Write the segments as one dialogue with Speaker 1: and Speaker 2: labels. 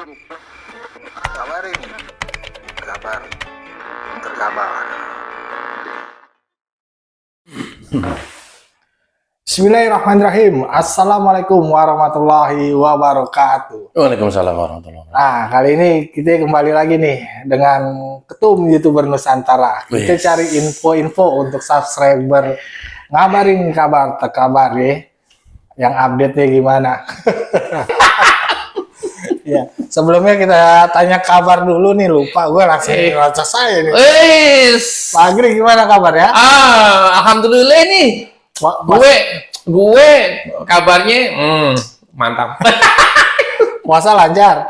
Speaker 1: Kabar ini, kabar terkabar. Bismillahirrahmanirrahim. Assalamualaikum warahmatullahi wabarakatuh.
Speaker 2: Waalaikumsalam warahmatullahi wabarakatuh.
Speaker 1: Nah, kali ini kita kembali lagi nih dengan ketum YouTuber Nusantara. Kita cari info-info untuk subscriber, ngabarin kabar terkabar ya. Yang update-nya gimana? Ya, sebelumnya kita tanya kabar dulu nih, lupa gue langsung ngocok saya nih. Pak Agri gimana kabar ya?
Speaker 2: Alhamdulillah nih. Gue kabarnya mantap.
Speaker 1: Puasa lancar.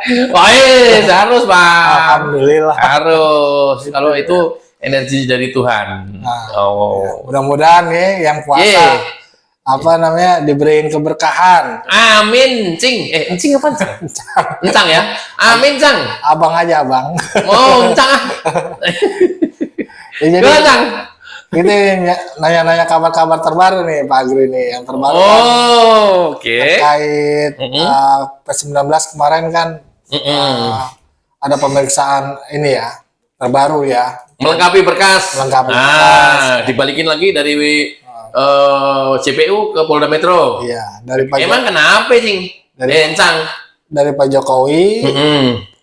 Speaker 2: Harus Pak.
Speaker 1: Alhamdulillah.
Speaker 2: Harus. Kalau itu energi dari Tuhan.
Speaker 1: Ya, mudah-mudahan nih yang puasa diberiin keberkahan.
Speaker 2: Amin, Cing. Cing apa? Encang ya? Amin, Cang.
Speaker 1: Abang aja, Abang.
Speaker 2: Encang ah.
Speaker 1: Ya, jadi Cang, kita nanya-nanya kabar-kabar terbaru nih, Pak Agri nih. Yang terbaru terkait P19 kemarin kan ada pemeriksaan ini ya, terbaru ya.
Speaker 2: Melengkapi berkas. Dibalikin lagi dari CPU ke Polda Metro.
Speaker 1: Iya, dari Pak
Speaker 2: Emang kenapa, Cing? Encang.
Speaker 1: Dari Pak Jokowi,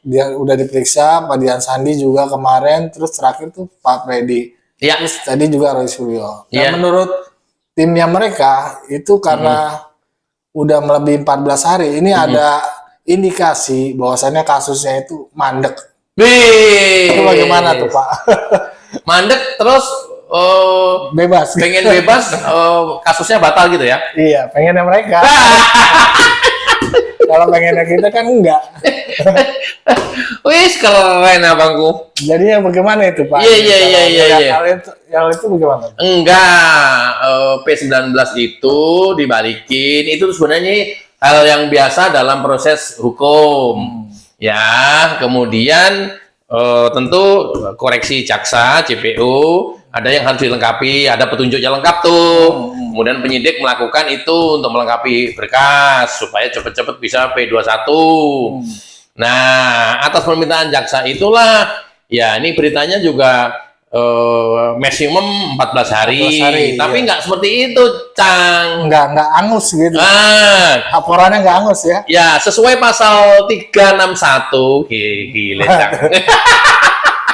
Speaker 1: dia udah diperiksa, Pak Dian Sandi juga kemarin, terus terakhir tuh Pak Freddy.
Speaker 2: Iya.
Speaker 1: Terus tadi juga Roy Suryo. Dan
Speaker 2: Iya.
Speaker 1: menurut timnya mereka itu karena udah melebihi 14 hari, ini ada indikasi bahwasannya kasusnya itu mandek. Itu bagaimana tuh, Pak?
Speaker 2: Mandek terus
Speaker 1: Bebas.
Speaker 2: pengen bebas, kasusnya batal gitu ya?
Speaker 1: Iya, pengennya mereka. Kalau pengennya kita kan enggak.
Speaker 2: Wis keren abangku.
Speaker 1: Jadinya bagaimana itu, Pak?
Speaker 2: Iya.
Speaker 1: Yang itu bagaimana?
Speaker 2: Enggak, P19 itu dibalikin, itu sebenarnya hal yang biasa dalam proses hukum. Ya, kemudian tentu koreksi jaksa, CPU, ada yang harus dilengkapi, ada petunjuknya lengkap tuh. Kemudian penyidik melakukan itu untuk melengkapi berkas supaya cepet-cepet bisa P21. Nah, atas permintaan jaksa itulah, ya ini beritanya juga maksimum 14 hari. Tapi nggak seperti itu, Cang.
Speaker 1: Nggak angus gitu. Laporannya nggak angus ya?
Speaker 2: Ya, sesuai pasal 361. Gila, Cang.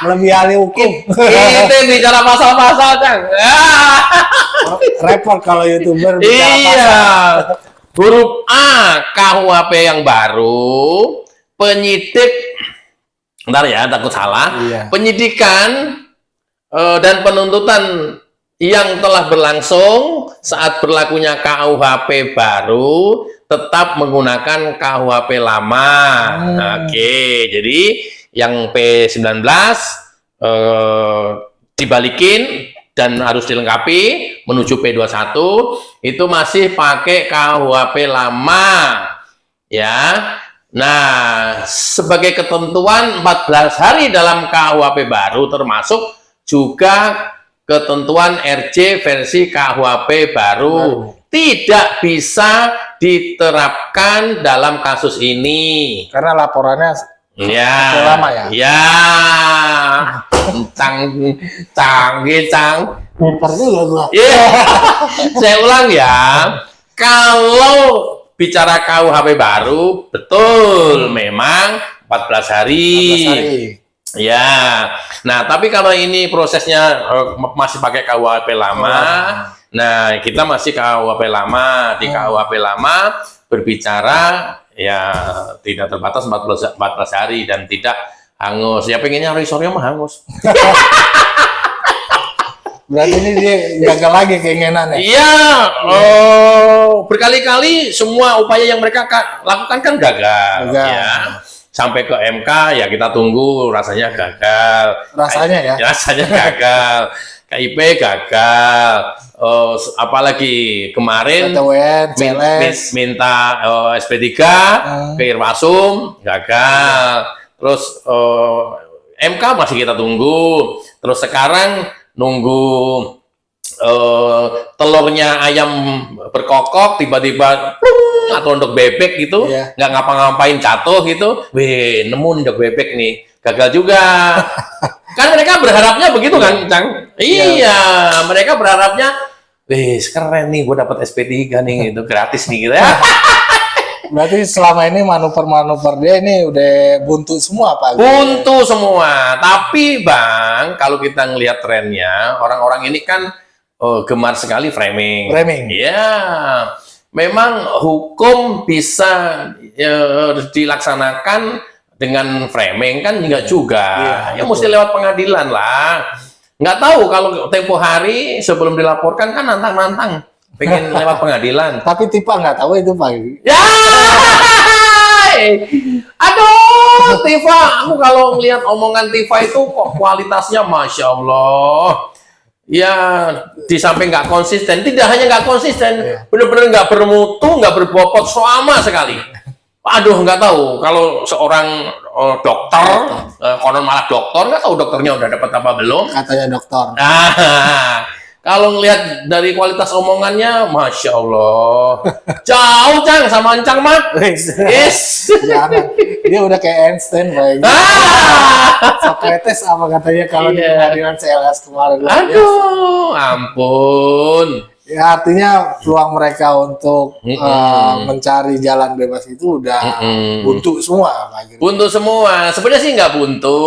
Speaker 1: Lebih ahli hukum.
Speaker 2: Kita bicara pasal-pasal, Cang.
Speaker 1: Repot kalau YouTuber bicara
Speaker 2: pasal. Huruf A KUHP yang baru, penyidik, bentar ya, takut salah. Penyidikan dan penuntutan yang telah berlangsung saat berlakunya KUHP baru tetap menggunakan KUHP lama. Oke, jadi yang P19 dibalikin dan harus dilengkapi menuju P21 itu masih pakai KUHP lama ya. Nah, sebagai ketentuan 14 hari dalam KUHP baru termasuk juga ketentuan RJ versi KUHP baru tidak bisa diterapkan dalam kasus ini
Speaker 1: karena laporannya lama ya.
Speaker 2: Ya, Cang.
Speaker 1: Pinter juga gua.
Speaker 2: Saya ulang ya. Kalau bicara KUHP baru, betul memang 14 hari.
Speaker 1: 14 hari.
Speaker 2: Ya. Nah, tapi kalau ini prosesnya masih pakai KUHP lama, nah kita masih KUHP lama. Di KUHP lama berbicara ya tidak terbatas 14 hari dan tidak hangus. Ya pengennya Roy Suryo mah hangus.
Speaker 1: Berarti ini dia gagal lagi keinginannya.
Speaker 2: Iya, berkali-kali semua upaya yang mereka lakukan kan gagal. Ya. Sampai ke MK ya kita tunggu, rasanya gagal.
Speaker 1: Rasanya ya?
Speaker 2: Rasanya gagal. KIP gagal. Apalagi kemarin minta SP3 ke Irwasum gagal. Terus MK masih kita tunggu. Terus sekarang nunggu telurnya ayam berkokok tiba-tiba plung, atau untuk bebek gitu
Speaker 1: Iya.
Speaker 2: nggak ngapa-ngapain jatuh gitu, weh nemu nih untuk bebek nih, gagal juga. Kan mereka berharapnya begitu kan, Cang? Iya, mereka berharapnya, weh keren nih, gue dapat SP3 nih, itu gratis nih gitu ya.
Speaker 1: Berarti selama ini manuver-manuver dia ini udah buntu semua Pak.
Speaker 2: Buntu semua. Tapi Bang, kalau kita ngelihat trennya, orang-orang ini kan gemar sekali framing.
Speaker 1: Framing.
Speaker 2: Ya, memang hukum bisa dilaksanakan dengan framing kan enggak juga.
Speaker 1: Iya,
Speaker 2: Ya mesti lewat pengadilan lah. Nggak tahu kalau tempo hari sebelum dilaporkan kan nantang-nantang pengen lewat pengadilan.
Speaker 1: Tapi Tifa nggak tahu itu Pak.
Speaker 2: Ya, aduh, Tifa, aku kalau ngelihat omongan Tifa itu kok kualitasnya masya Allah. Ya, di samping nggak konsisten, tidak hanya nggak konsisten, bener-bener nggak bermutu, nggak berbobot sama sekali. Aduh, nggak tahu kalau seorang dokter, konon malah dokter, nggak tahu dokternya udah dapat apa belum.
Speaker 1: Katanya dokter.
Speaker 2: Nah, kalau ngelihat dari kualitas omongannya, masya Allah, jauh Cang sama Encang mah. Yes.
Speaker 1: Jangan. Dia udah kayak Einstein Pak. Socrates apa katanya kalau di
Speaker 2: Iya.
Speaker 1: pengadilan CLS kemarin.
Speaker 2: Aduh, ampun.
Speaker 1: Ya artinya peluang mereka untuk mencari jalan bebas itu udah buntu semua Pak.
Speaker 2: Buntu semua. Sebenarnya sih nggak buntu.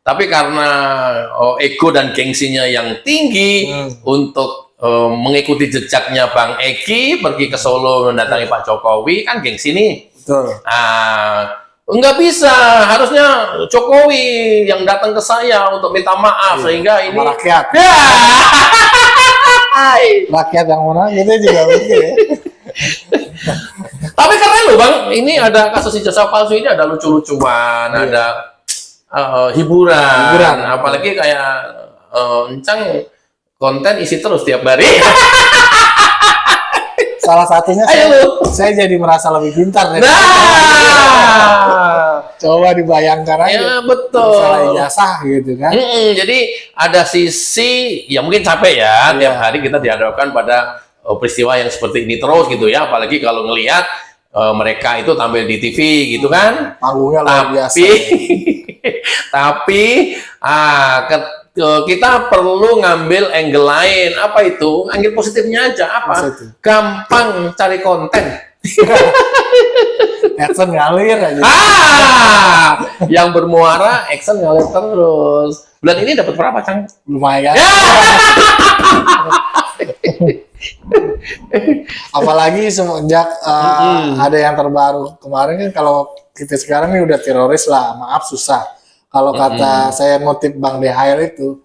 Speaker 2: Tapi karena ego dan gengsinya yang tinggi untuk mengikuti jejaknya Bang Eki pergi ke Solo mendatangi Pak Jokowi, kan gengsi nih.
Speaker 1: Betul.
Speaker 2: Nggak bisa, harusnya Jokowi yang datang ke saya untuk minta maaf sehingga ini
Speaker 1: Sama rakyat.
Speaker 2: Ya.
Speaker 1: Rakyat yang mana gitu juga begitu ya.
Speaker 2: Tapi keren loh Bang, ini ada kasus ijazah palsu ini ada lucu-lucuan, ada hiburan, apalagi kayak Encang konten isi terus tiap hari.
Speaker 1: Salah satunya
Speaker 2: Ayo.
Speaker 1: saya jadi merasa lebih pintar.
Speaker 2: Nah,
Speaker 1: Coba dibayangkan aja.
Speaker 2: ya betul.
Speaker 1: Salah ijazah gitu kan.
Speaker 2: Jadi ada sisi, ya mungkin capek ya, tiap hari kita dihadapkan pada peristiwa yang seperti ini terus gitu ya, apalagi kalau ngelihat mereka itu tampil di TV gitu kan.
Speaker 1: Panggungnya luar biasa.
Speaker 2: Tapi kita perlu ngambil angle lain. Apa itu? Angle positifnya aja. Apa?
Speaker 1: Positif.
Speaker 2: Gampang cari konten.
Speaker 1: Action ngalir aja.
Speaker 2: Yang bermuara action ngalir terus. Bulan ini dapat berapa, Cang?
Speaker 1: Lumayan. Apalagi semenjak ada yang terbaru kemarin kan, kalau kita sekarang ini udah teroris lah, maaf susah. Kalau kata saya ngutip Bang Dehail itu,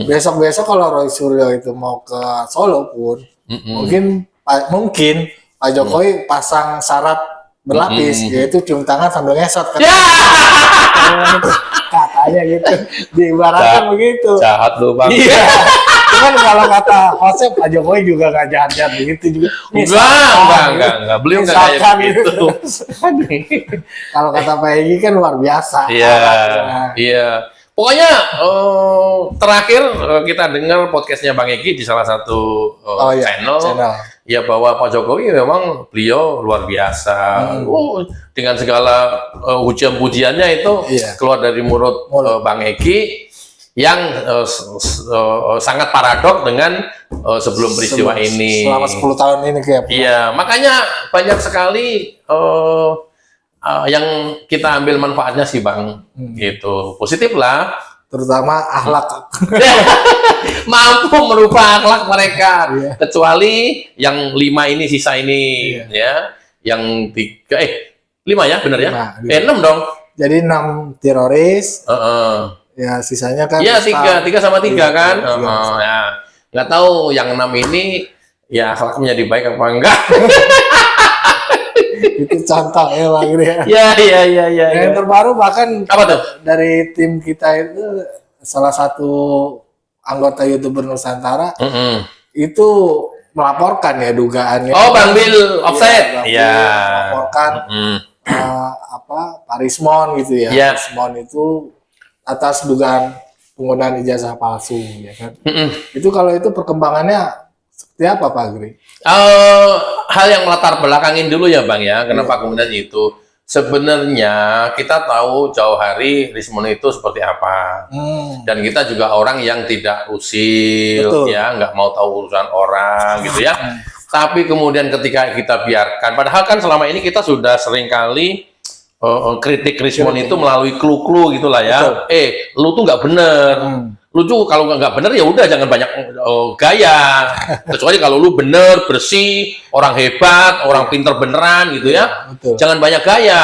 Speaker 1: besok-besok kalau Roy Suryo itu mau ke Solo pun, mungkin Pak Jokowi pasang syarat berlapis, yaitu cium tangan sambil ngesot. Katanya gitu, diibaratkan begitu.
Speaker 2: Jahat lu, Bang.
Speaker 1: Iya. Cuman kalau kata Joseph, Pak Jokowi juga nggak jahat-jahat begitu juga.
Speaker 2: Enggak. Beliau nggak kayak
Speaker 1: Misalkan
Speaker 2: begitu.
Speaker 1: Kalau kata Pak Egi kan luar biasa.
Speaker 2: Iya. Pokoknya terakhir kita dengar podcastnya Bang Egi di salah satu channel. Ya bahwa Pak Jokowi memang beliau luar biasa. Dengan segala pujian-pujiannya itu keluar dari mulut Bang Egi yang sangat paradok dengan sebelum peristiwa ini.
Speaker 1: Selama 10 tahun ini kayak.
Speaker 2: Iya, makanya banyak sekali yang kita ambil manfaatnya sih Bang. Gitu. Positif lah.
Speaker 1: Terutama akhlak.
Speaker 2: Mampu merubah akhlak mereka. Kecuali yang 5 ini, sisa ini. Ya. Yang 3, 5 ya bener ya? 6 dong.
Speaker 1: Jadi 6 teroris. Ya sisanya kan.
Speaker 2: Iya 3 sama 3 kan. Ya. Nggak tahu yang 6 ini ya akhlaknya menjadi baik apa enggak.
Speaker 1: Itu contoh ya Bang.
Speaker 2: Iya.
Speaker 1: Yang terbaru bahkan
Speaker 2: apa tuh?
Speaker 1: dari tim kita itu salah satu anggota YouTuber Nusantara itu melaporkan ya dugaannya.
Speaker 2: Oh, Bang Bill offset.
Speaker 1: Iya. Melaporkan Pak Rismon gitu ya. Rismon itu atas dugaan penggunaan ijazah palsu, ya kan? Itu kalau itu perkembangannya seperti apa, Pak Agri?
Speaker 2: Hal yang melatar belakangin dulu ya Bang ya, kenapa kemudian itu. Sebenarnya kita tahu jauh hari Rismon itu seperti apa. Dan kita juga orang yang tidak usil,
Speaker 1: Betul.
Speaker 2: ya, nggak mau tahu urusan orang gitu ya. Tapi kemudian ketika kita biarkan, padahal kan selama ini kita sudah seringkali kritik Rismon itu melalui clue-clue gitulah ya. Lu tuh nggak bener. Lu tuh kalau nggak bener ya udah jangan banyak gaya. Kecuali kalau lu bener, bersih, orang hebat, orang pinter beneran gitu ya.
Speaker 1: Betul.
Speaker 2: Jangan banyak gaya.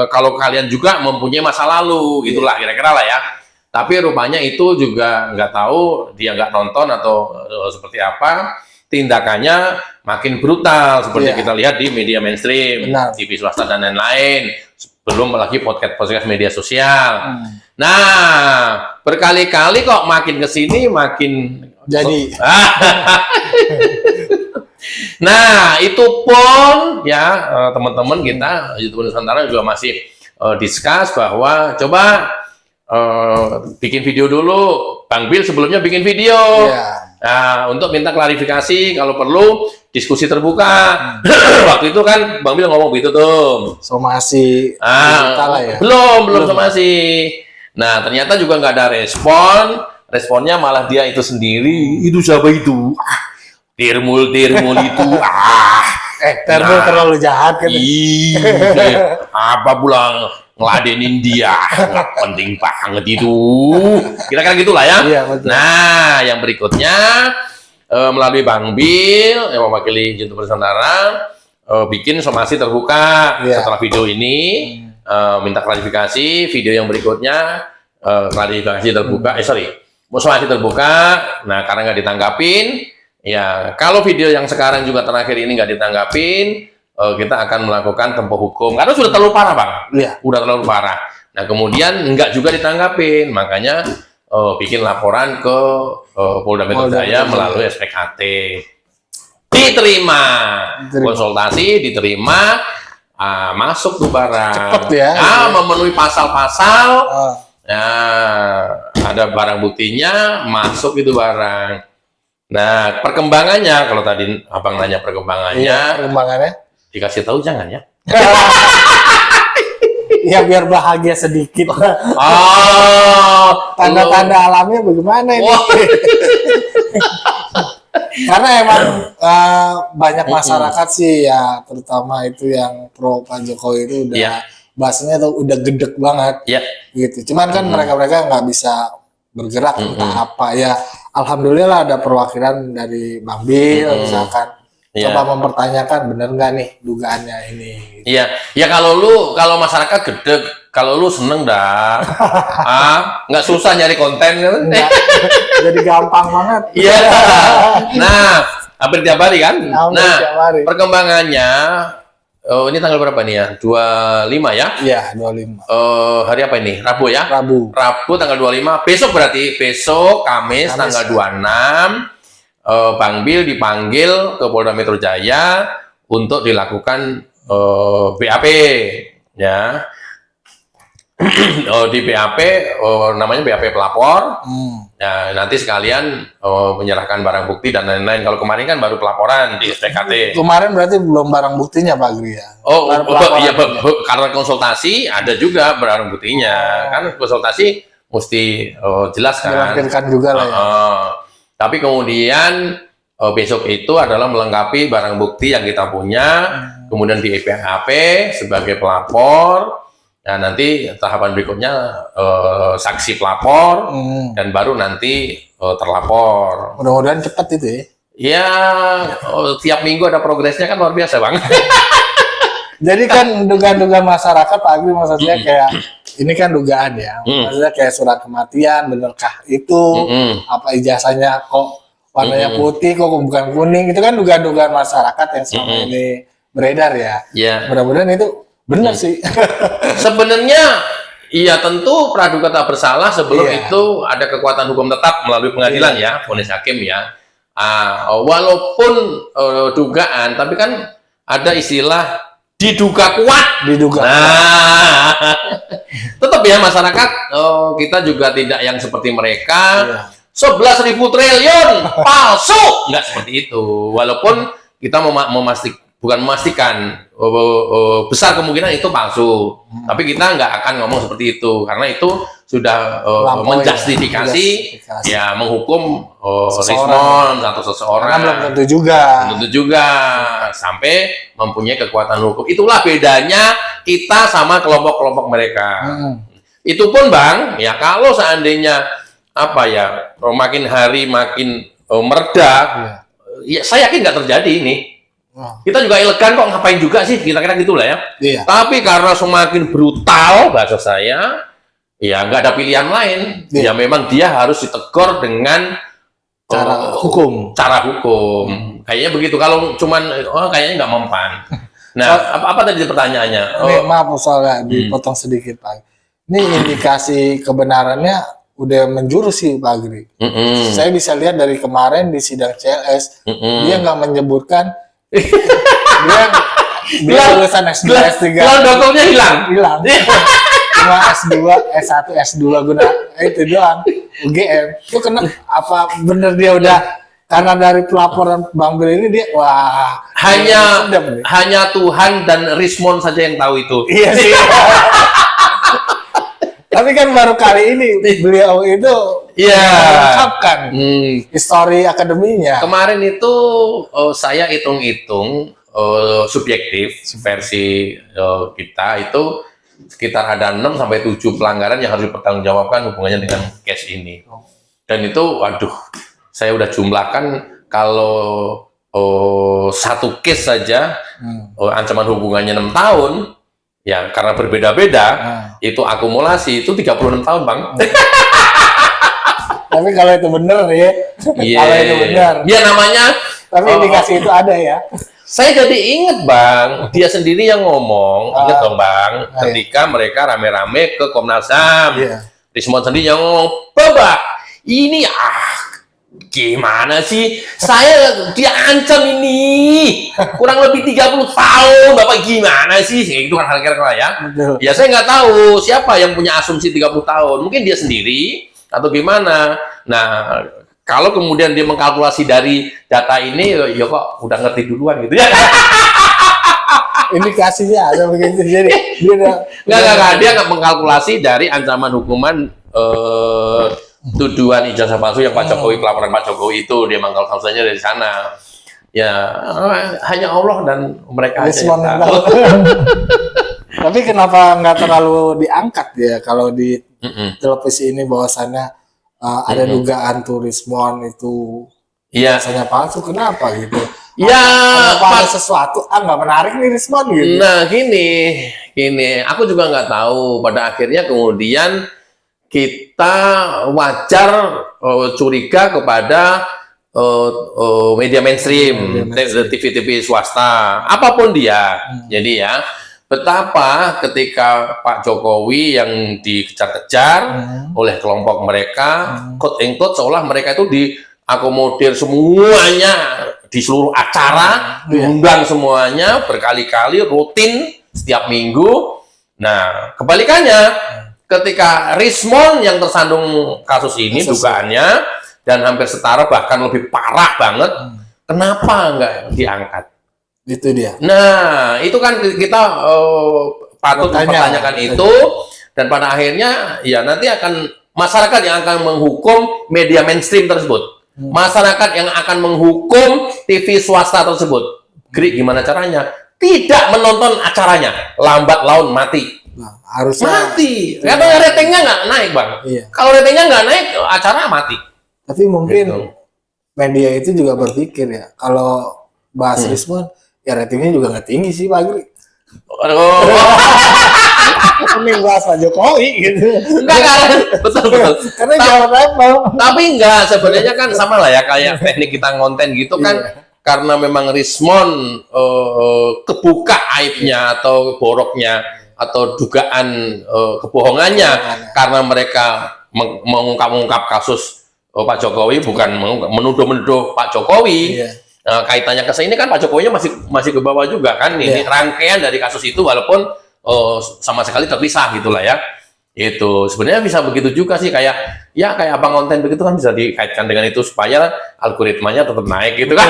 Speaker 2: Kalau kalian juga mempunyai masa lalu gitulah kira-kira lah ya. Tapi rupanya itu juga nggak tahu, dia nggak nonton atau seperti apa. Tindakannya makin brutal seperti kita lihat di media mainstream,
Speaker 1: Benar.
Speaker 2: TV swasta dan lain-lain. Belum lagi podcast media sosial. Nah, berkali-kali kok makin kesini makin
Speaker 1: Jadi
Speaker 2: nah, itu pun ya teman-teman kita YouTuber Nusantara juga masih discuss bahwa coba bikin video dulu. Bang Bill sebelumnya bikin video. Nah, untuk minta klarifikasi kalau perlu diskusi terbuka. Waktu itu kan Bang Bill ngomong begitu tuh.
Speaker 1: somasi lah ya.
Speaker 2: Belum somasi. Nah, ternyata juga nggak ada respon. Responnya malah dia itu sendiri. Itu siapa itu? Tirmul itu.
Speaker 1: Termul terlalu jahat kan.
Speaker 2: Apa pulang ngeladenin dia? Nggak penting banget itu. Kira-kira gitulah ya.
Speaker 1: Iya, betul.
Speaker 2: Nah, yang berikutnya melalui Bang Bill yang mewakili YouTuber Nusantara bikin somasi terbuka setelah video ini. Minta klarifikasi. Video yang berikutnya klarifikasi terbuka. Somasi terbuka. Nah, karena nggak ditanggapin. Ya, kalau video yang sekarang juga terakhir ini nggak ditanggapin, kita akan melakukan tempuh hukum. Karena sudah terlalu parah, Bang. Udah terlalu parah. Nah, kemudian nggak juga ditanggapin. Makanya bikin laporan ke Polda Metro Jaya melalui SPKT. Diterima. Konsultasi, diterima. Masuk tuh barang.
Speaker 1: Cepet ya.
Speaker 2: Memenuhi pasal-pasal. Ada barang buktinya, masuk itu barang. Nah, perkembangannya, kalau tadi Abang nanya perkembangannya, dikasih tahu jangan ya?
Speaker 1: Ya biar bahagia sedikit. Tanda-tanda alamnya bagaimana ini? Karena emang banyak masyarakat sih ya, terutama itu yang pro Pak Jokowi itu udah bahasanya tuh udah gedek banget. Gitu. Cuman kan mereka nggak bisa bergerak entah apa ya. Alhamdulillah ada perwakilan dari Bang Bill misalkan coba mempertanyakan bener nggak nih dugaannya ini.
Speaker 2: Iya, ya kalau masyarakat gedek, kalau lu seneng dah, nggak susah nyari konten kan?
Speaker 1: Jadi gampang banget.
Speaker 2: Iya. Nah, hampir tiap hari kan? Perkembangannya, ini tanggal berapa nih ya? 25 ya?
Speaker 1: Iya, 25.
Speaker 2: Hari apa ini? Rabu ya?
Speaker 1: Rabu
Speaker 2: tanggal 25. Besok berarti, besok Kamis tanggal 26. Bang Bill dipanggil ke Polda Metro Jaya untuk dilakukan BAP ya. Di BAP namanya BAP pelapor. Nah, nanti sekalian menyerahkan barang bukti dan lain-lain. Kalau kemarin kan baru pelaporan di SPKT.
Speaker 1: Kemarin berarti belum barang buktinya Pak Agri ya?
Speaker 2: Iya, karena konsultasi ada juga barang buktinya. Kan konsultasi mesti jelas kan.
Speaker 1: Dilampirkan juga lah ya.
Speaker 2: Tapi kemudian besok itu adalah melengkapi barang bukti yang kita punya, kemudian di BAP sebagai pelapor. Nah, nanti tahapan berikutnya saksi pelapor dan baru nanti terlapor.
Speaker 1: Mudah-mudahan cepat itu ya.
Speaker 2: Ya, tiap minggu ada progresnya kan luar biasa Bang.
Speaker 1: Jadi kan dugaan-dugaan masyarakat Pak Agri maksudnya kayak ini kan dugaan ya. Maksudnya kayak surat kematian benarkah itu? Apa ijazahnya kok warnanya putih kok bukan kuning? Itu kan dugaan-dugaan masyarakat yang selama ini beredar ya. Mudah-mudahan itu benar sih.
Speaker 2: Sebenarnya iya tentu praduga tak bersalah sebelum itu ada kekuatan hukum tetap melalui pengadilan ya, vonis hakim ya. Walaupun dugaan, tapi kan ada istilah diduga kuat.
Speaker 1: Diduga.
Speaker 2: Nah, Tetap ya masyarakat, kita juga tidak yang seperti mereka.
Speaker 1: Iya.
Speaker 2: 11.000 triliun palsu, nggak seperti itu. Walaupun kita bukan memastikan, besar kemungkinan itu palsu, tapi kita nggak akan ngomong seperti itu karena itu sudah menjustifikasi, ya menghukum Rismon atau seseorang.
Speaker 1: Karena belum tentu juga.
Speaker 2: Tentu juga sampai mempunyai kekuatan hukum. Itulah bedanya kita sama kelompok-kelompok mereka. Itu pun Bang, ya kalau seandainya apa ya makin hari makin mereda, ya saya yakin nggak terjadi ini. Kita juga elegan kok, ngapain juga sih, kira-kira gitulah ya.
Speaker 1: Iya.
Speaker 2: Tapi karena semakin brutal bahasa saya, ya nggak ada pilihan lain. Ya memang dia harus ditegur dengan
Speaker 1: Cara hukum.
Speaker 2: Kayaknya begitu. Kalau cuman kayaknya nggak mempan. Nah, apa tadi pertanyaannya?
Speaker 1: Ini maaf soalnya dipotong sedikit Pak. Ini indikasi kebenarannya udah menjurus sih Pak Agri. Saya bisa lihat dari kemarin di sidang CLS, dia nggak menyebutkan dia lulusan S2, S3.
Speaker 2: Dokternya hilang.
Speaker 1: Cuma S2, S1, S2 guna itu doang. UGM. Itu kena apa bener dia udah karena dari pelaporan Bang Billy ini dia wah
Speaker 2: hanya Tuhan dan Rismon saja yang tahu itu.
Speaker 1: Iya sih. Tapi kan baru kali ini beliau itu mengungkapkan histori akademinya.
Speaker 2: Kemarin itu saya hitung-hitung subjektif versi kita itu sekitar ada 6 sampai 7 pelanggaran yang harus dipertanggungjawabkan hubungannya dengan case ini. Dan itu waduh, saya udah jumlahkan kalau satu case saja ancaman hubungannya 6 tahun. Ya, karena berbeda-beda, itu akumulasi, itu 36 tahun, Bang.
Speaker 1: Tapi kalau itu benar ya, kalau itu benar.
Speaker 2: Ya namanya.
Speaker 1: Tapi indikasi itu ada ya.
Speaker 2: Saya jadi inget, Bang, dia sendiri yang ngomong, inget dong, Bang, ketika mereka rame-rame ke Komnas HAM. Rismon sendiri yang ngomong, Bapak, ini gimana sih? Saya diancam ini kurang lebih 30 tahun, Bapak gimana sih? Itu kan kira-kira ya. Ya saya nggak tahu siapa yang punya asumsi 30 tahun. Mungkin dia sendiri atau gimana. Nah, kalau kemudian dia mengkalkulasi dari data ini, ya kok udah ngerti duluan gitu ya.
Speaker 1: Indikasinya ada begitu. Jadi
Speaker 2: dia nggak mengkalkulasi dari ancaman hukuman tuduhan ijazah palsu yang Pak Jokowi, pelaporan Pak Jokowi itu dia mengkalkulasinya dari sana. Ya hanya Allah dan mereka aja yang tahu.
Speaker 1: Tapi kenapa nggak terlalu diangkat ya kalau di televisi ini bahwasannya ada dugaan Rismon itu ijazahnya palsu, kenapa gitu?
Speaker 2: Ya,
Speaker 1: ada sesuatu nggak menarik nih Rismon gitu.
Speaker 2: Nah gini, aku juga nggak tahu. Pada akhirnya kemudian kita wajar curiga kepada media mainstream, TV-TV swasta, apapun dia. Jadi ya, betapa ketika Pak Jokowi yang dikejar-kejar oleh kelompok mereka, quote and quote seolah mereka itu diakomodir semuanya di seluruh acara, diundang semuanya berkali-kali, rutin setiap minggu. Nah, kebalikannya. Ketika Rismon yang tersandung kasus ini dugaannya dan hampir setara bahkan lebih parah banget, kenapa nggak diangkat?
Speaker 1: Itu dia.
Speaker 2: Nah, itu kan kita patut mempertanyakan itu dan pada akhirnya ya nanti akan masyarakat yang akan menghukum media mainstream tersebut, masyarakat yang akan menghukum TV swasta tersebut. Gimana caranya? Tidak menonton acaranya, lambat laun mati.
Speaker 1: Nah, harusnya
Speaker 2: mati. Karena ratingnya nggak naik, Bang.
Speaker 1: Iya.
Speaker 2: Kalau ratingnya nggak naik, acara mati.
Speaker 1: Tapi mungkin media itu juga berpikir ya, kalau bahas Rismon, ya ratingnya juga nggak tinggi sih, Pak Agri. Ini bahas Pak Jokowi gitu.
Speaker 2: Enggak, betul.
Speaker 1: Karena jawab level.
Speaker 2: Tapi enggak, sebenarnya kan sama lah ya, kayak teknik kita ngonten gitu kan. Karena memang Rismon kebuka aibnya atau boroknya atau dugaan kebohongannya karena mereka mengungkap kasus Pak Jokowi, bukan menuduh Pak Jokowi. Kaitannya ke sini kan Pak Jokowinya masih ke bawah juga kan. Ini rangkaian dari kasus itu, walaupun sama sekali terpisah gitulah ya. Itu sebenarnya bisa begitu juga sih, kayak abang konten begitu kan bisa dikaitkan dengan itu supaya algoritmanya tetap naik gitu kan.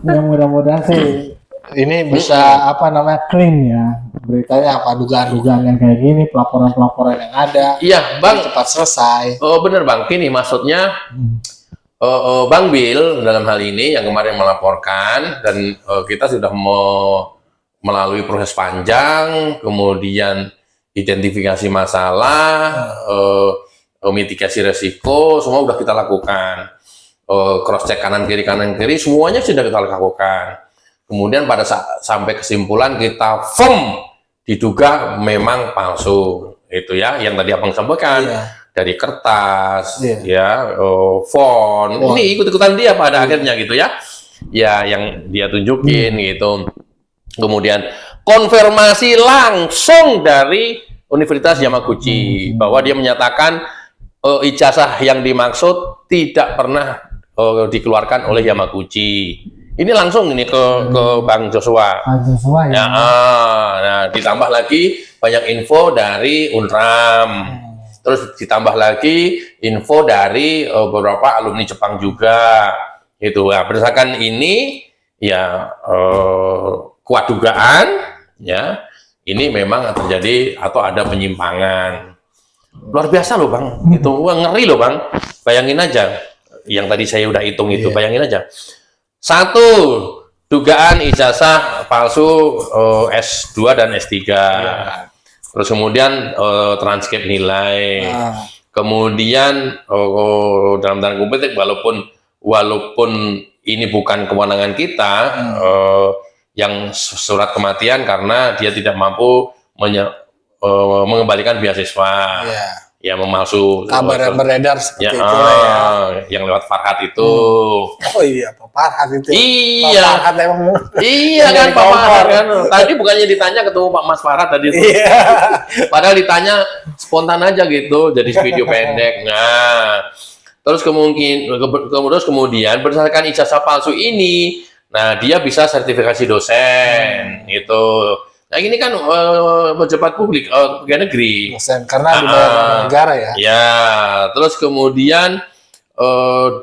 Speaker 1: Ya, mudah-mudahan sih ini bisa clean ya beritanya, apa dugaan-dugaan yang kayak gini, pelaporan-pelaporan yang ada.
Speaker 2: Iya, Bang.
Speaker 1: Cepat selesai.
Speaker 2: Oh, bener Bang. Gini maksudnya Bang Bill dalam hal ini yang kemarin melaporkan dan kita sudah melalui proses panjang, kemudian identifikasi masalah, mitigasi resiko, semua sudah kita lakukan. Cross check kanan kiri semuanya sudah kita lakukan. Kemudian pada sampai kesimpulan kita firm diduga memang palsu. Itu ya yang tadi Abang sampaikan. Dari kertas, font. Ini ikut-ikutan dia pada akhirnya gitu ya. Ya yang dia tunjukin gitu. Kemudian konfirmasi langsung dari Universitas Yamaguchi bahwa dia menyatakan ijazah yang dimaksud tidak pernah dikeluarkan oleh Yamaguchi. Ini langsung ini ke Bang Joshua.
Speaker 1: Bang Joshua ya.
Speaker 2: Nah, ditambah lagi banyak info dari Unram. Terus ditambah lagi info dari beberapa alumni Jepang juga. Itu ya, berdasarkan ini ya kuat dugaan ya ini memang terjadi atau ada penyimpangan. Luar biasa loh Bang, itu ngeri loh Bang. Bayangin aja yang tadi saya udah hitung itu, bayangin aja. 1, dugaan ijazah palsu S2 dan S3. Terus kemudian transkrip nilai. Kemudian dalam tanda kutip walaupun ini bukan kewenangan kita, yang surat kematian karena dia tidak mampu mengembalikan beasiswa, ya memalsu
Speaker 1: kabar yang beredar seperti itu
Speaker 2: yang lewat Farhat itu.
Speaker 1: Oh iya, Pak Farhat itu.
Speaker 2: Iya.
Speaker 1: Pak Farhat emang.
Speaker 2: Iya kan Pak Farhat kan. Tadi bukannya ditanya ketemu Pak Mas Farhat tadi itu. Padahal ditanya spontan aja gitu, jadi video pendek. Nah, terus kemudian berdasarkan ijazah palsu ini, nah dia bisa sertifikasi dosen itu. Nah ini kan pejabat publik, pegawai negeri.
Speaker 1: Dosen, karena dibayar negara ya.
Speaker 2: Ya, terus kemudian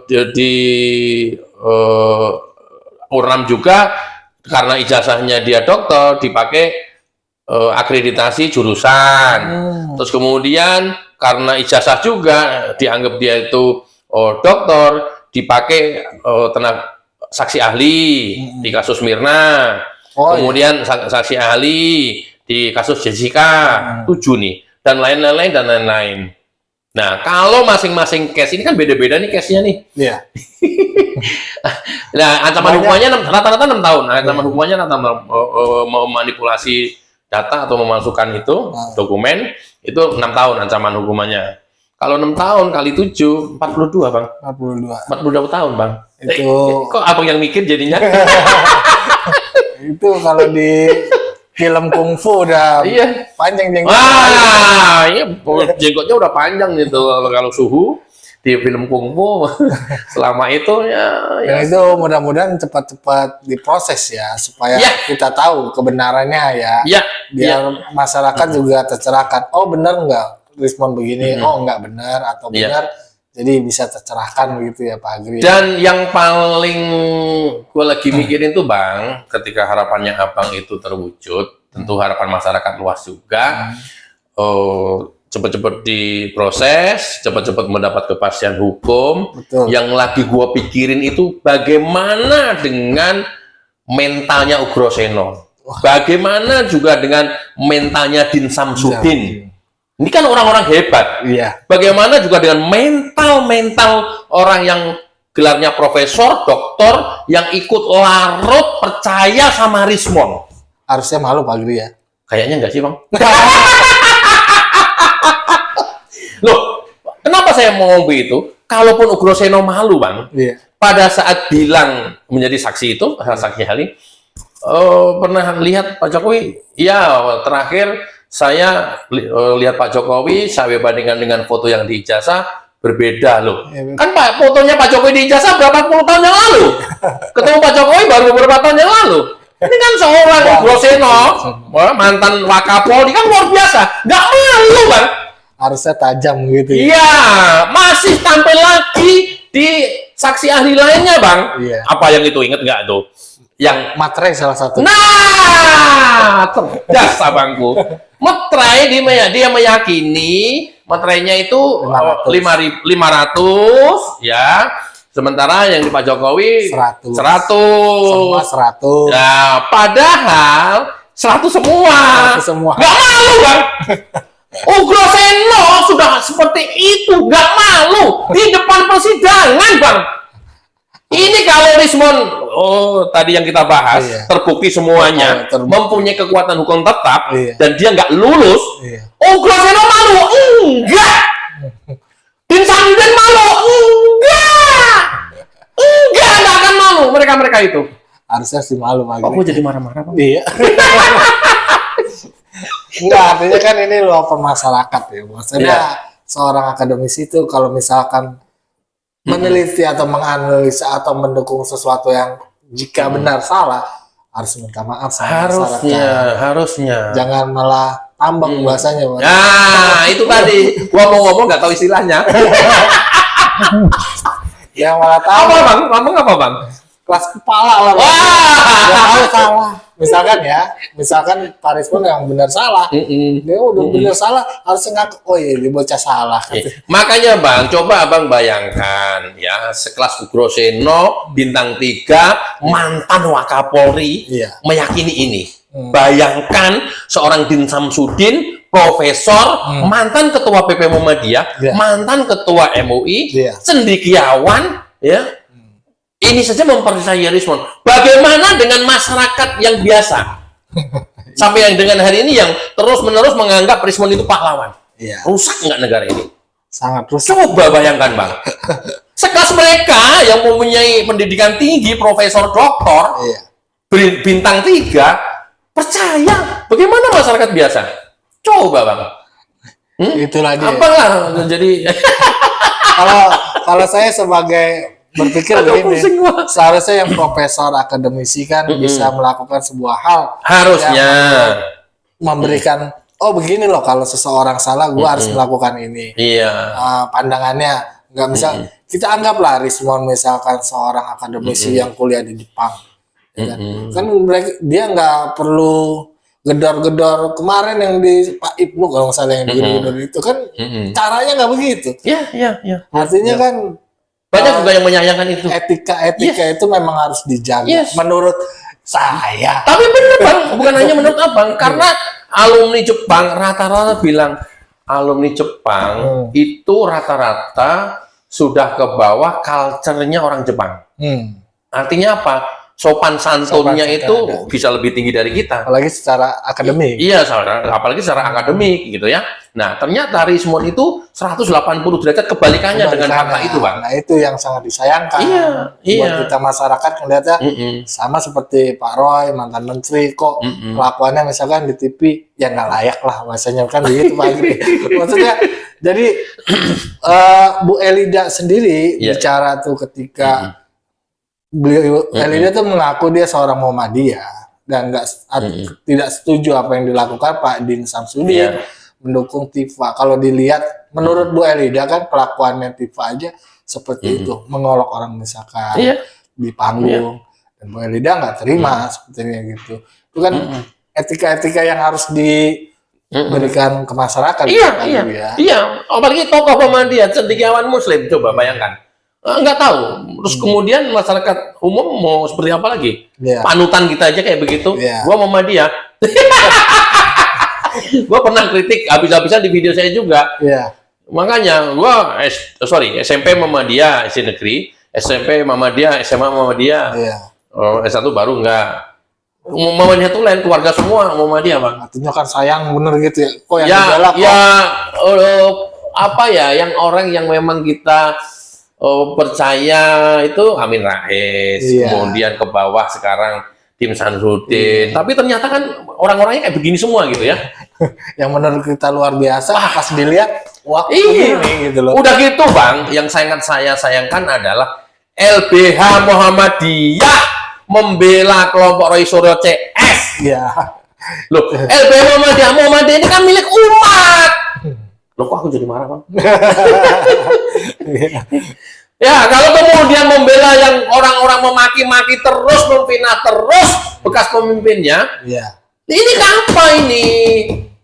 Speaker 2: di Unram juga karena ijazahnya dia dokter dipakai akreditasi jurusan. Terus kemudian karena ijazah juga dianggap dia itu dokter dipakai saksi ahli di kasus Mirna. Kemudian saksi ahli di kasus Jessica 7 nih, dan lain-lain. Nah, kalau masing-masing case ini kan beda-beda nih case-nya nih.
Speaker 1: Iya.
Speaker 2: Nah, ancaman hukumannya rata-rata 6 tahun. Nah, ancaman hukumannya memanipulasi data atau memasukkan itu dokumen itu 6 tahun ancaman hukumannya. Kalau 6 tahun kali 7 42, Bang. 42 tahun, Bang.
Speaker 1: Itu
Speaker 2: kok abang yang mikir jadinya?
Speaker 1: Itu kalau di film kungfu udah panjang jenggotnya.
Speaker 2: Wah, iya jenggotnya udah panjang gitu kalau suhu di film kungfu. Selama itu ya
Speaker 1: itu mudah-mudahan cepat-cepat diproses ya supaya kita tahu kebenarannya ya. Biar masyarakat juga tercerahkan. Oh benar nggak respon begini? Oh nggak benar atau benar. Jadi bisa tercerahkan begitu ya Pak Agri.
Speaker 2: Dan yang paling gue lagi mikirin tuh Bang, ketika harapannya Abang itu terwujud, tentu harapan masyarakat luas juga, cepat-cepat diproses, cepat-cepat mendapat kepastian hukum.
Speaker 1: Betul.
Speaker 2: Yang lagi gue pikirin itu bagaimana dengan mentalnya Ugroseno, bagaimana juga dengan mentalnya Din Samsudin. Ini kan orang-orang hebat.
Speaker 1: Iya.
Speaker 2: Bagaimana juga dengan mental orang yang gelarnya profesor, doktor, yang ikut larut percaya sama Rismon.
Speaker 1: Harusnya malu Pak Agri ya.
Speaker 2: Kayaknya enggak sih Bang. Loh, kenapa saya mau ngomong begitu? Kalaupun Ugroseno malu Bang, pada saat bilang menjadi saksi itu, saksi ahli, pernah lihat Pak Jokowi? Ya, terakhir saya lihat Pak Jokowi, saya bandingkan dengan foto yang di ijazah, berbeda loh. Kan fotonya Pak Jokowi di ijazah berapa puluh tahun yang lalu. Ketemu Pak Jokowi baru beberapa tahun yang lalu. Ini kan seorang Groseno, mantan Wakapolri, kan luar biasa. Nggak malu, Bang.
Speaker 1: Harusnya tajam gitu ya.
Speaker 2: Iya, masih tampil lagi di saksi ahli lainnya, Bang.
Speaker 1: Iya.
Speaker 2: Apa yang itu, inget nggak tuh? Yang
Speaker 1: Materai salah satu.
Speaker 2: Nah, cerdas abangku. Materai dia meyakini materainya itu 500 ya. Sementara yang di Pak Jokowi
Speaker 1: 100.
Speaker 2: 100.
Speaker 1: Semua 100.
Speaker 2: Ya, padahal 100 semua.
Speaker 1: 100 semua.
Speaker 2: Nggak malu, Bang. Groseno sudah seperti itu, nggak malu di depan persidangan, Bang. Ini kalau Rismon, tadi yang kita bahas,
Speaker 1: Iya.
Speaker 2: terbukti semuanya, mempunyai kekuatan hukum tetap,
Speaker 1: Iya.
Speaker 2: dan dia nggak lulus,
Speaker 1: Iya.
Speaker 2: Groseno malu? Enggak! Din Samsudin malu? Enggak akan malu mereka itu.
Speaker 1: Harusnya sih malu Pak.
Speaker 2: Kok gue jadi marah-marah, Bang?
Speaker 1: Iya. Enggak, artinya kan ini luapan masyarakat ya. Maksudnya
Speaker 2: Iya.
Speaker 1: seorang akademisi itu kalau misalkan meneliti atau menganalisa atau mendukung sesuatu yang jika benar salah, harus minta maaf sama masyarakat.
Speaker 2: Harusnya.
Speaker 1: Jangan malah tambang bahasanya, Pak.
Speaker 2: Nah, itu tadi. Gua mau ngomong nggak tahu istilahnya.
Speaker 1: Yang malah
Speaker 2: Apa,
Speaker 1: tambang.
Speaker 2: Bang? Ngomong apa, Bang?
Speaker 1: Kelas kepala lah, Pak.
Speaker 2: Wah!
Speaker 1: Nggak tahu salah. Misalkan Pak Rismon yang benar salah. Dia udah benar salah, harusnya ngaku, oh iya, dia bocah salah.
Speaker 2: Makanya, Bang, coba Abang bayangkan ya, sekelas Groseno, bintang 3, mantan Wakapolri,
Speaker 1: Iya.
Speaker 2: meyakini ini. Bayangkan seorang Din Samsudin, profesor, mantan ketua PP Muhammadiyah,
Speaker 1: Iya.
Speaker 2: mantan ketua MUI,
Speaker 1: Iya.
Speaker 2: cendekiawan, ya. Ini saja mempercayai Rismon. Bagaimana dengan masyarakat yang biasa? Sampai yang dengan hari ini yang terus-menerus menganggap Rismon itu pahlawan.
Speaker 1: Iya.
Speaker 2: Rusak nggak negara ini?
Speaker 1: Sangat rusak.
Speaker 2: Coba bayangkan, Bang. Sekelas mereka yang mempunyai pendidikan tinggi, profesor, doktor,
Speaker 1: Iya.
Speaker 2: bintang 3, percaya. Bagaimana masyarakat biasa? Coba, Bang.
Speaker 1: Itu lagi.
Speaker 2: Apalah jadi
Speaker 1: Kalau saya sebagai berpikir
Speaker 2: Agak
Speaker 1: begini,
Speaker 2: pusing, Wak.
Speaker 1: seharusnya yang profesor akademisi kan bisa melakukan sebuah hal
Speaker 2: harusnya.
Speaker 1: memberikan, oh begini loh kalau seseorang salah, gua harus melakukan ini.
Speaker 2: Iya.
Speaker 1: Pandangannya nggak misal kita anggaplah Rismon misalkan seorang akademisi yang kuliah di Jepang, ya kan dia nggak perlu gedor-gedor kemarin yang di Pak Ibnu kalau nggak salah yang gedor-gedor itu kan caranya nggak begitu.
Speaker 2: Iya.
Speaker 1: Artinya kan
Speaker 2: Banyak juga yang menyayangkan itu.
Speaker 1: etika itu memang harus dijaga.
Speaker 2: Yes.
Speaker 1: Menurut saya.
Speaker 2: Tapi bener, Bang, bukan hanya menurut Abang, karena alumni Jepang rata-rata bilang alumni Jepang itu rata-rata sudah ke bawah culture-nya orang Jepang. Artinya apa? Sopan santunnya
Speaker 1: Sopan
Speaker 2: itu
Speaker 1: santun ada.
Speaker 2: bisa lebih tinggi dari kita.
Speaker 1: Apalagi secara akademik.
Speaker 2: Iya, apalagi secara akademik gitu ya. Nah, ternyata Rismon itu 180 derajat kebalikannya dengan fakta itu, Bang.
Speaker 1: Nah, itu yang sangat disayangkan.
Speaker 2: Iya.
Speaker 1: Buat kita masyarakat melihatnya
Speaker 2: Mm-mm.
Speaker 1: sama seperti Pak Roy, mantan menteri, kok kelakuannya misalkan di TV ya nggak layak lah, bahasanya kan begitu Pak Agri. Maksudnya jadi Bu Elida sendiri
Speaker 2: Iya.
Speaker 1: bicara tuh ketika beliau Elida tuh mengaku dia seorang Muhammadiyah dan tidak setuju apa yang dilakukan Pak Din Samsudin,
Speaker 2: Iya.
Speaker 1: mendukung Tifa. Kalau dilihat menurut Bu Elida kan kelakuannya Tifa aja seperti itu, mengolok orang misalkan
Speaker 2: Iya.
Speaker 1: di panggung, dan Bu Elida nggak terima sepertinya gitu. Itu kan etika-etika yang harus diberikan ke masyarakat. Pak
Speaker 2: Iya.
Speaker 1: Agri, ya.
Speaker 2: Iya, apalagi tokoh Muhammadiyah, cendekiawan Muslim, coba bayangkan. Nggak tahu. Terus kemudian masyarakat umum mau seperti apa lagi?
Speaker 1: Iya.
Speaker 2: Panutan kita aja kayak begitu.
Speaker 1: Iya.
Speaker 2: Gua Muhammadiyah. Gua pernah kritik habis-habisan di video saya juga.
Speaker 1: Iya.
Speaker 2: Makanya gua SMP Muhammadiyah, SD negeri, SMP Muhammadiyah, SMA Muhammadiyah.
Speaker 1: Iya.
Speaker 2: S1 baru enggak. Muhammadiyah tuh lain keluarga semua Muhammadiyah, Bang.
Speaker 1: Artinya kan sayang bener gitu ya. Kok yang
Speaker 2: Ya,
Speaker 1: dibela kok
Speaker 2: apa ya, yang orang yang memang kita percaya itu Amin Rais,
Speaker 1: Iya.
Speaker 2: kemudian ke bawah sekarang Tim Samsudin. Tapi ternyata kan orang-orangnya kayak begini semua gitu ya.
Speaker 1: yang menurut kita luar biasa, pas dilihat wah
Speaker 2: Iya.
Speaker 1: ini gitu loh.
Speaker 2: Udah gitu, Bang, yang sangat saya sayangkan adalah LBH Muhammadiyah membela kelompok Roy Suryo CS.
Speaker 1: Iya.
Speaker 2: Loh, LBH Muhammadiyah ini kan milik umat. Loh, kok aku jadi marah, Bang? Ya, kalau kemudian membela yang orang-orang memaki-maki terus, memfitnah terus bekas pemimpinnya,
Speaker 1: Iya.
Speaker 2: ini apa ini?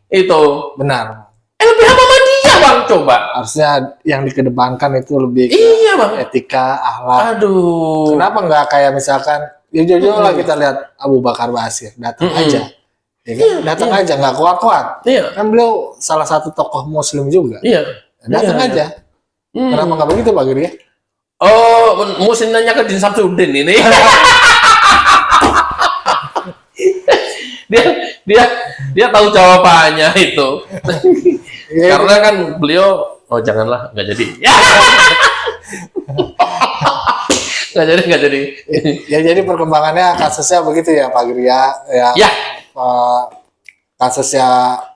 Speaker 2: Itu
Speaker 1: Benar.
Speaker 2: LBH Muhammadiyah, Bang, coba.
Speaker 1: Harusnya yang dikedepankan itu lebih ke
Speaker 2: Iya, Bang.
Speaker 1: etika, akhlak.
Speaker 2: Aduh.
Speaker 1: Kenapa nggak kayak misalkan, ya jujur lah kita lihat Abu Bakar Basir, datang aja. Ya kan? Datang aja, nggak kuat-kuat.
Speaker 2: Iya.
Speaker 1: Kan beliau salah satu tokoh muslim juga.
Speaker 2: Iya.
Speaker 1: Datang
Speaker 2: Iya.
Speaker 1: aja. Kenapa nggak begitu Pak Giri?
Speaker 2: Oh, mesti nanya ke Din Samsudin ini. dia tahu jawabannya itu.
Speaker 1: Iya.
Speaker 2: Karena kan beliau, oh janganlah, nggak jadi. Nggak jadi.
Speaker 1: Ya jadi perkembangannya kasusnya begitu ya Pak Giri ya.
Speaker 2: Ya.
Speaker 1: Kasusnya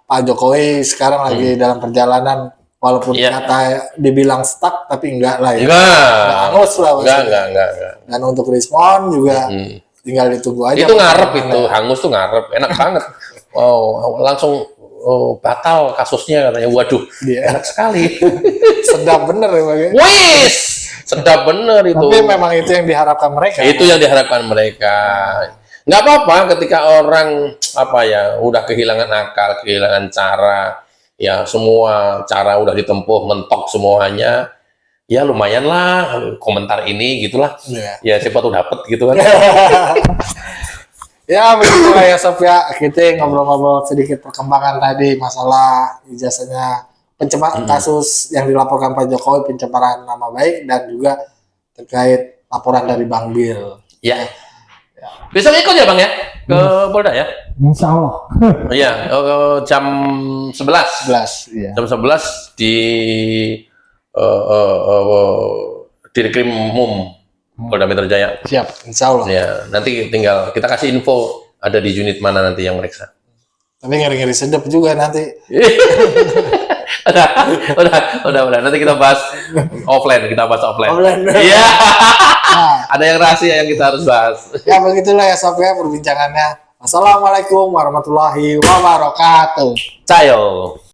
Speaker 1: Pak Jokowi sekarang lagi dalam perjalanan, walaupun
Speaker 2: Iya.
Speaker 1: kata dibilang stuck tapi enggak lah ya.
Speaker 2: Enggak.
Speaker 1: Hangus lah maksudnya.
Speaker 2: Enggak.
Speaker 1: Dan untuk respon juga tinggal ditunggu aja.
Speaker 2: Itu ngarep
Speaker 1: perkembangannya.
Speaker 2: itu, hangus tuh ngarep, enak banget. Oh, langsung batal kasusnya katanya. Waduh,
Speaker 1: Iya.
Speaker 2: enak sekali.
Speaker 1: Sedap bener ya Pak Giri.
Speaker 2: Wis, sedap bener itu.
Speaker 1: Tapi memang itu yang diharapkan mereka.
Speaker 2: Itu yang diharapkan mereka. Nggak apa-apa ketika orang udah kehilangan akal, kehilangan cara, ya semua cara udah ditempuh, mentok semuanya. Ya lumayan lah komentar ini gitulah.
Speaker 1: Iya.
Speaker 2: Ya siapa tuh dapet gitu kan.
Speaker 1: Ya begitulah ya Sof ya, kita ngobrol-ngobrol sedikit perkembangan tadi masalah ijazahnya kasus yang dilaporkan Pak Jokowi, pencemaran nama baik, dan juga terkait laporan dari Bang Bil.
Speaker 2: Ya. Besok ikut ya Bang ya ke Polda ya.
Speaker 1: Insya Allah.
Speaker 2: Iya, jam 11.
Speaker 1: 11, iya.
Speaker 2: Jam 11 di Dirkrim Mum Polda Metro Jaya.
Speaker 1: Siap, insya Allah.
Speaker 2: Ya, nanti tinggal kita kasih info ada di unit mana nanti yang meriksa.
Speaker 1: Tapi ngeri-ngeri sedap juga nanti.
Speaker 2: udah. Nanti kita bahas offline.
Speaker 1: Offline.
Speaker 2: Iya.
Speaker 1: Nah,
Speaker 2: Ada yang rahasia yang kita harus bahas.
Speaker 1: ya begitulah ya Sof ya perbincangannya. Assalamualaikum warahmatullahi wabarakatuh.
Speaker 2: Cayo.